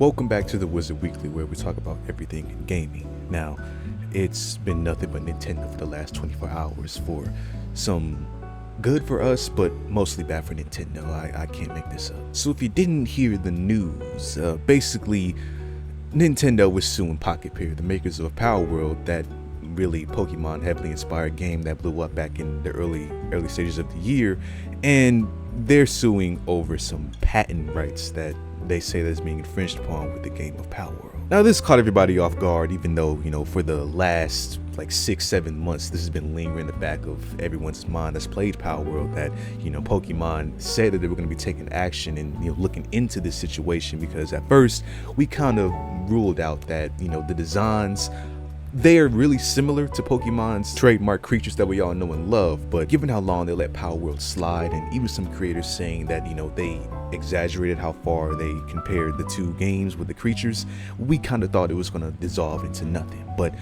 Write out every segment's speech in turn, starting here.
Welcome back to the Wizard Weekly, where we talk about everything in gaming. Now, it's been nothing but Nintendo for the last 24 hours for some good for us, but mostly bad for Nintendo. I can't make this up. So if you didn't hear the news, basically Nintendo was suing Pocket Pair, the makers of Palworld, that really Pokemon heavily inspired game that blew up back in the early stages of the year, and they're suing over some patent rights that they say that's being infringed upon with the game of Palworld. Now this caught everybody off guard, even though, for the last like 6-7 months this has been lingering in the back of everyone's mind that's played Palworld, that Pokemon said that they were going to be taking action and looking into this situation, because at first we kind of ruled out that the designs, they are really similar to Pokemon's trademark creatures that we all know and love, but given how long they let Palworld slide, and even some creators saying that they exaggerated how far they compared the two games with the creatures, we kind of thought it was going to dissolve into nothing. But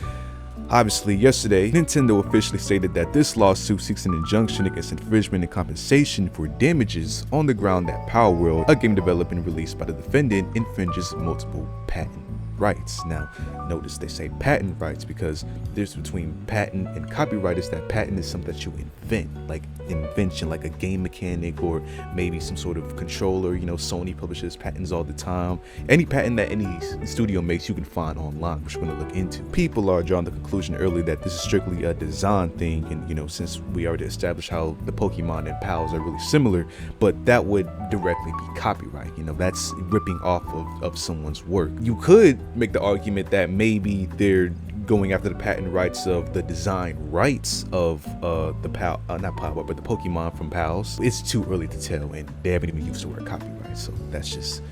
obviously yesterday, Nintendo officially stated that this lawsuit seeks an injunction against infringement and compensation for damages on the ground that Palworld, a game developed and released by the defendant, infringes multiple patent rights. Now notice they say patent rights, because there's between patent and copyright is that patent is something that you invent, like invention, like a game mechanic or maybe some sort of controller. Sony publishes patents all the time. Any patent that any studio makes you can find online, which we're going to look into. People are drawing the conclusion early that this is strictly a design thing, and since we already established how the Pokemon and Pals are really similar, but that would directly be copyright. That's ripping off of someone's work. You could make the argument that maybe they're going after the patent rights of the design rights of the Pokemon from Pals. It's too early to tell, and they haven't even used the word copyright, so that's just,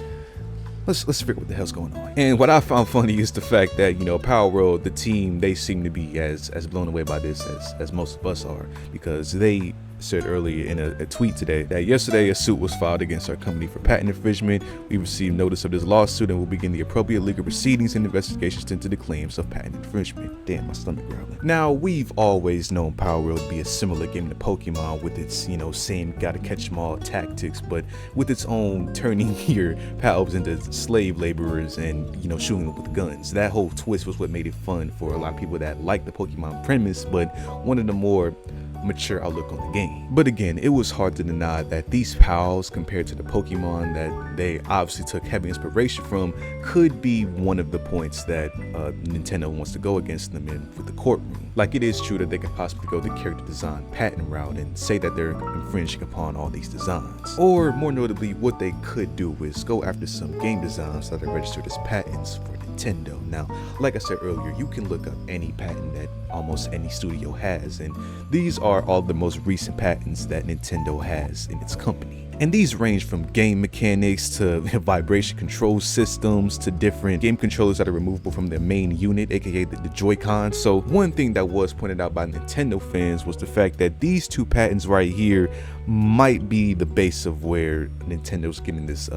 let's figure what the hell's going on. And what I found funny is the fact that Palworld, the team, they seem to be as blown away by this as most of us are, because they said earlier in a tweet today that yesterday a suit was filed against our company for patent infringement. We received notice of this lawsuit and will begin the appropriate legal proceedings and investigations into the claims of patent infringement. Damn, my stomach growling. Now, we've always known Palworld to be a similar game to Pokemon, with its same gotta catch 'em all tactics, but with its own turning your pals into slave laborers and shooting them with guns. That whole twist was what made it fun for a lot of people that like the Pokemon premise, but wanted a more mature outlook on the game. But again, it was hard to deny that these pals, compared to the Pokemon that they obviously took heavy inspiration from, could be one of the points that Nintendo wants to go against them in with the courtroom. Like, it is true that they could possibly go the character design patent route and say that they're infringing upon all these designs. Or more notably, what they could do is go after some game designs that are registered as patents for Nintendo. Now, like I said earlier, you can look up any patent that almost any studio has, and these are all the most recent patents that Nintendo has in its company. And these range from game mechanics to vibration control systems to different game controllers that are removable from their main unit, aka the Joy-Con. So one thing that was pointed out by Nintendo fans was the fact that these two patents right here might be the base of where Nintendo's getting this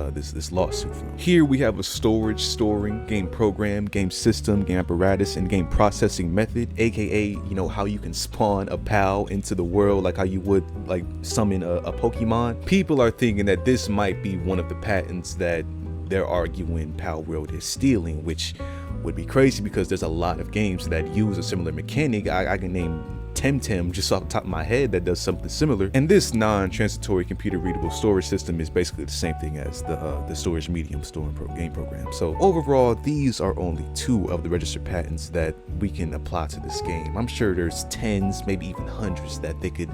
lawsuit from. Here we have a storing, game program, game system, game apparatus, and game processing method, aka how you can spawn a pal into the world like how you would like summon a Pokemon. People are thinking that this might be one of the patents that they're arguing Palworld is stealing, which would be crazy because there's a lot of games that use a similar mechanic. I can name Temtem just off the top of my head that does something similar. And this non-transitory computer readable storage system is basically the same thing as the storage medium game program. So overall, these are only 2 of the registered patents that we can apply to this game. I'm sure there's tens, maybe even hundreds that they could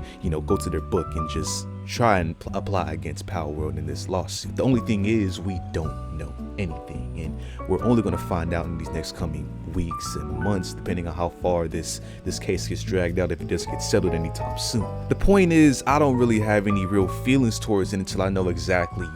go to their book and just try and apply against Palworld in this lawsuit. The only thing is, we don't know anything, and we're only going to find out in these next coming weeks and months, depending on how far this case gets dragged out, if it doesn't get settled anytime soon. The point is, I don't really have any real feelings towards it until I know exactly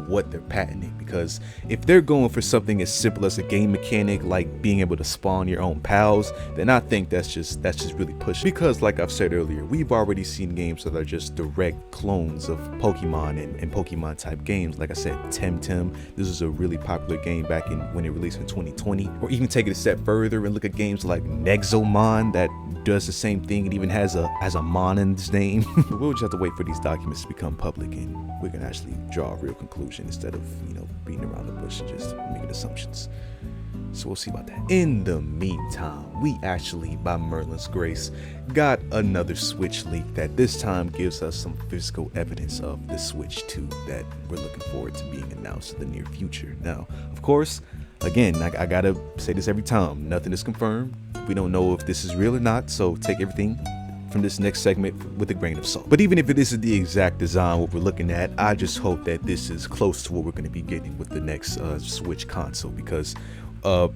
what they're patenting, because if they're going for something as simple as a game mechanic like being able to spawn your own pals, then I think that's just really pushing. Because like I've said earlier, we've already seen games that are just direct clones of Pokemon and Pokemon type games. Like I said, Temtem, this was a really popular game back when it released in 2020. Or even take it a step further and look at games like Nexomon that does the same thing and even has a mon in its name. We'll just have to wait for these documents to become public and we can actually draw a real conclusion instead of beating around the bush and just making assumptions. So we'll see about that. In the meantime, we actually, by Merlin's grace, got another Switch leak that this time gives us some physical evidence of the Switch 2 that we're looking forward to being announced in the near future. Now, of course, again, I gotta say this every time, nothing is confirmed. We don't know if this is real or not, so take everything from this next segment with a grain of salt. But even if it isn't the exact design what we're looking at, I just hope that this is close to what we're going to be getting with the next Switch console, because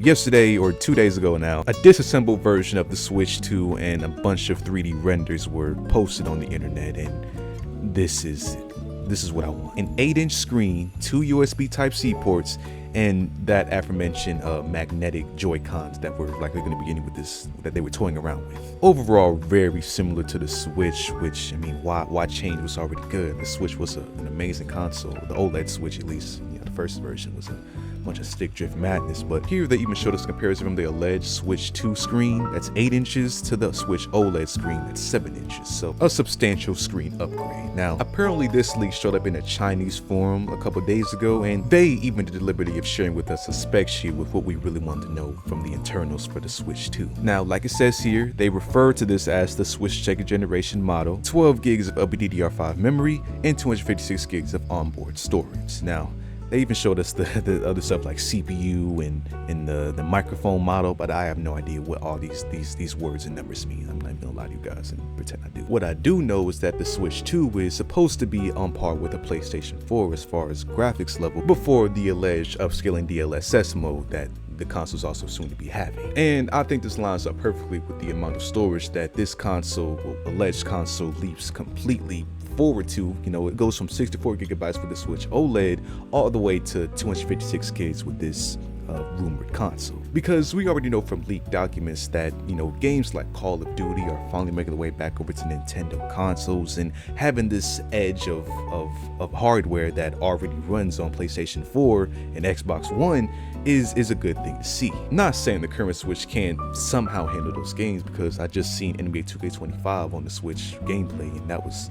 yesterday or 2 days ago now, a disassembled version of the Switch 2 and a bunch of 3D renders were posted on the internet, and this is what I want. An 8-inch screen, 2 USB Type-C ports, and that aforementioned magnetic Joy-Cons that were likely going to be getting with this, that they were toying around with. Overall, very similar to the Switch, which, I mean, why change what's already good? The Switch was an amazing console. The OLED Switch, at least, you know, the first version was a bunch of stick drift madness. But here they even showed us a comparison from the alleged Switch 2 screen that's 8 inches to the Switch OLED screen that's 7 inches. So a substantial screen upgrade. Now, apparently this leak showed up in a Chinese forum a couple days ago, and they even did the liberty of sharing with us a spec sheet with what we really wanted to know from the internals for the Switch 2. Now, like it says here, they refer to this as the Switch second generation model, 12 gigs of LPDDR5 memory, and 256 gigs of onboard storage. Now, they even showed us the other stuff like CPU and the microphone model, but I have no idea what all these words and numbers mean. I'm not even gonna lie to you guys and pretend I do. What I do know is that the Switch 2 is supposed to be on par with the PlayStation 4 as far as graphics level before the alleged upscaling DLSS mode that the console is also soon to be having. And I think this lines up perfectly with the amount of storage that this console, alleged console, leaps completely forward to. You know, it goes from 64 gigabytes for the Switch OLED all the way to 256 gigs with this rumored console. Because we already know from leaked documents that, you know, games like Call of Duty are finally making their way back over to Nintendo consoles, and having this edge of hardware that already runs on PlayStation 4 and Xbox One is a good thing to see. Not saying the current Switch can't somehow handle those games, because I just seen NBA 2K25 on the Switch gameplay, and that was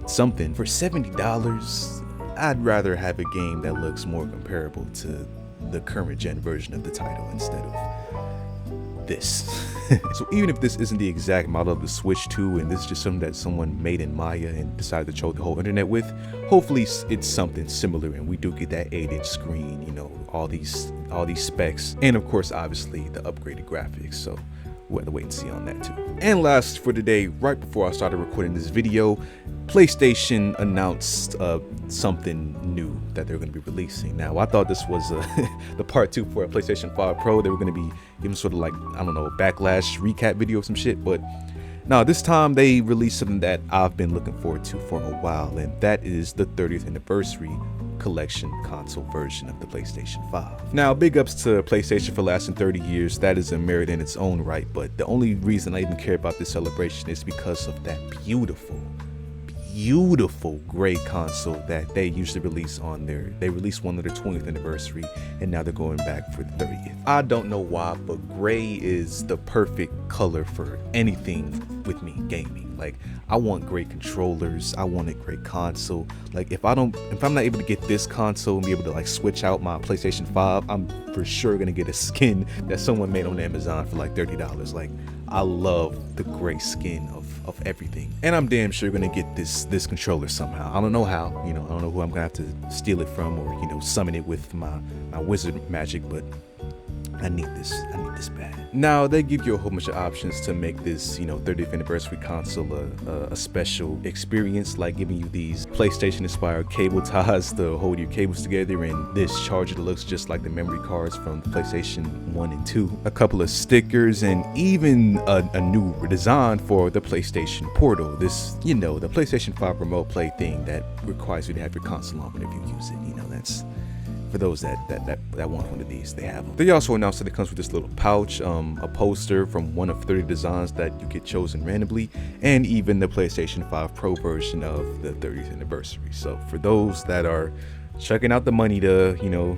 something. For $70, I'd rather have a game that looks more comparable to the current gen version of the title instead of this. So even if this isn't the exact model of the Switch 2 and this is just something that someone made in Maya and decided to troll the whole internet with, hopefully it's something similar and we do get that 8-inch screen, you know, all these specs, and of course obviously the upgraded graphics. So we'll have to wait and see on that too. And last for today, right before I started recording this video, PlayStation announced something new that they're going to be releasing. Now, I thought this was the part 2 for a PlayStation 5 Pro. They were going to be giving sort of like, I don't know, a backlash recap video or some shit, but no, this time they released something that I've been looking forward to for a while, and that is the 30th anniversary collection console version of the PlayStation 5. Now, big ups to PlayStation for lasting 30 years. That is a merit in its own right, but the only reason I even care about this celebration is because of that beautiful gray console that they usually release on they released one of their 20th anniversary, and now they're going back for the 30th. I don't know why, but gray is the perfect color for anything with me gaming. Like, I want great controllers, I want a great console. Like, if I'm not able to get this console and be able to like switch out my PlayStation 5, I'm for sure gonna get a skin that someone made on Amazon for like $30. Like, I love the gray skin of everything, and I'm damn sure gonna get this controller somehow. I don't know how, you know, I don't know who I'm gonna have to steal it from, or, you know, summon it with my wizard magic, but I need this bad. Now, they give you a whole bunch of options to make this, you know, 30th anniversary console a special experience, like giving you these PlayStation inspired cable ties to hold your cables together, and this charger that looks just like the memory cards from PlayStation 1 and 2, a couple of stickers, and even a new design for the PlayStation Portal. This, you know, the PlayStation 5 remote play thing that requires you to have your console on whenever you use it. You know, that's for those that want one of these, they have them. They also announced that it comes with this little pouch, a poster from one of 30 designs that you get chosen randomly, and even the PlayStation 5 Pro version of the 30th anniversary. So for those that are checking out the money to, you know,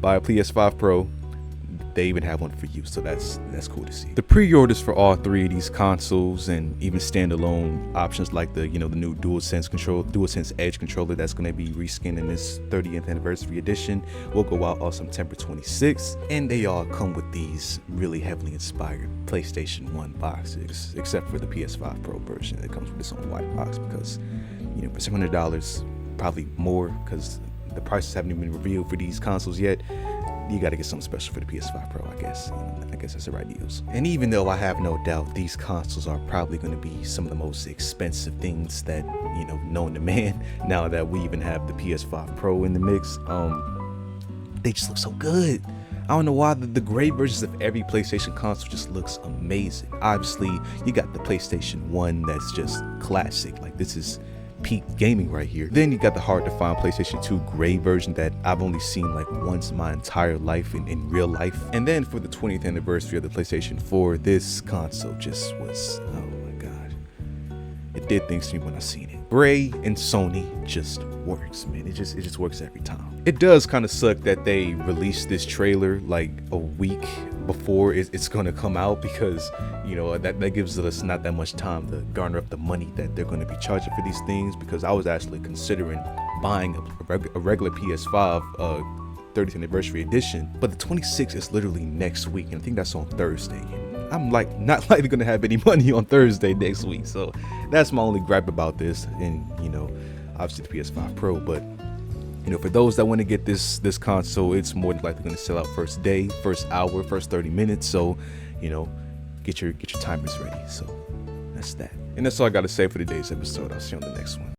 buy a PS5 Pro, they even have one for you, so that's cool to see. The pre-orders for all 3 of these consoles and even standalone options like the the new DualSense Edge controller that's going to be reskinned in this 30th anniversary edition will go out on September 26th, and they all come with these really heavily inspired PlayStation 1 boxes, except for the PS5 Pro version that comes with its own white box, because for $700, probably more, because the prices haven't even been revealed for these consoles yet. You got to get something special for the PS5 Pro, I guess. I guess that's the right deals. And even though I have no doubt these consoles are probably going to be some of the most expensive things that known to man, now that we even have the PS5 Pro in the mix, they just look so good. I don't know why the gray versions of every PlayStation console just looks amazing. Obviously, you got the PlayStation 1 that's just classic. Like, this is peak gaming right here. Then you got the hard to find PlayStation 2 gray version that I've only seen like once in my entire life in real life. And then for the 20th anniversary of the PlayStation 4, this console just was, oh my god, it did things to me when I seen it. Gray and Sony just works, man. It just works every time. It does kind of suck that they released this trailer like a week before it's gonna come out, because that gives us not that much time to garner up the money that they're going to be charging for these things, because I was actually considering buying a regular PS5 30th anniversary edition, but the 26th is literally next week, and I think that's on Thursday. I'm like not likely gonna have any money on Thursday next week, so that's my only gripe about this. And obviously the PS5 Pro, but for those that want to get this console, it's more than likely going to sell out first day, first hour, first 30 minutes. So get your timers ready. So that's that, and that's all I got to say for today's episode. I'll see you on the next one.